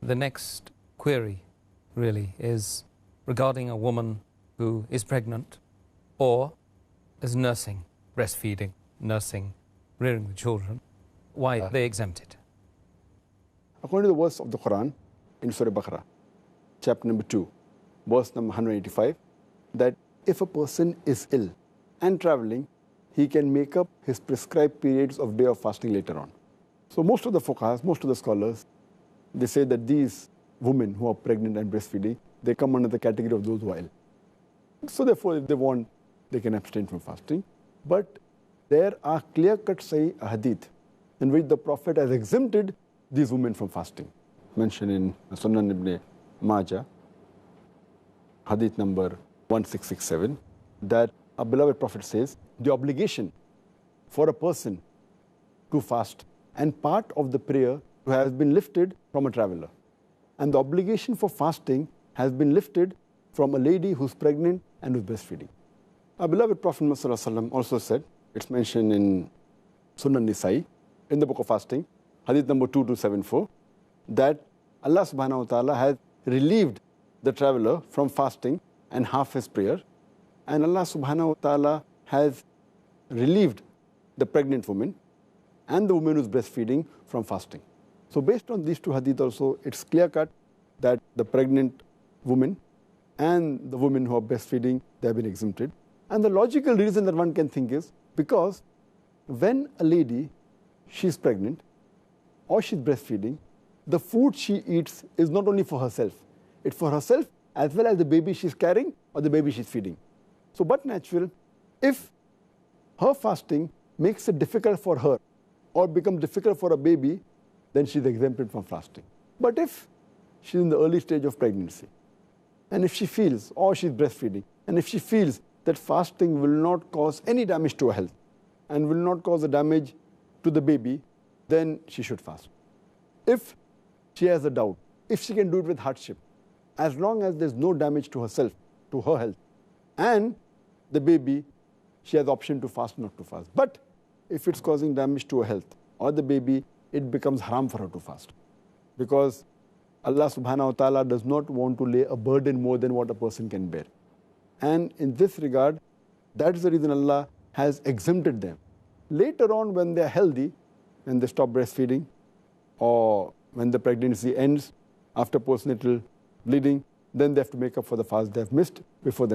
The next query really is regarding a woman who is pregnant or is nursing, breastfeeding, nursing, rearing the children. Why are they exempted? According to the verse of the Quran in Surah Baqarah, chapter number 2, verse number 185, that if a person is ill and traveling, he can make up his prescribed periods of day of fasting later on. So most of the fuqahas, most of the scholars, they say that these women who are pregnant and breastfeeding, they come under the category of those who are ill. So therefore, if they want, they can abstain from fasting. But there are clear-cut Sahih hadith in which the Prophet has exempted these women from fasting. Mentioned in Sunan ibn Majah, hadith number 1667, that our beloved Prophet says, the obligation for a person to fast and part of the prayer has been lifted from a traveler. And the obligation for fasting has been lifted from a lady who's pregnant and who's breastfeeding. Our beloved Prophet ﷺ also said, it's mentioned in Sunan Nisa'i, in the book of fasting, hadith number 2274, that Allah subhanahu wa ta'ala has relieved the traveler from fasting and half his prayer, and Allah subhanahu wa ta'ala has relieved the pregnant woman and the woman who's breastfeeding from fasting. So based on these two hadith also, it's clear-cut that the pregnant woman and the women who are breastfeeding, they have been exempted. And the logical reason that one can think is because when a lady, she's pregnant or she's breastfeeding, the food she eats is not only for herself. It's for herself as well as the baby she's carrying or the baby she's feeding. So but natural, if her fasting makes it difficult for her or becomes difficult for a baby, then she's exempted from fasting. But if she's in the early stage of pregnancy, and if she feels, or she's breastfeeding, and if she feels that fasting will not cause any damage to her health and will not cause a damage to the baby, then she should fast. If she has a doubt, if she can do it with hardship, as long as there's no damage to herself, to her health, and the baby, she has the option to fast, not to fast. But if it's causing damage to her health or the baby, it becomes haram for her to fast. Because Allah subhanahu wa ta'ala does not want to lay a burden more than what a person can bear. And in this regard, that is the reason Allah has exempted them. Later on, when they are healthy, when they stop breastfeeding, or when the pregnancy ends after postnatal bleeding, then they have to make up for the fast they have missed before the next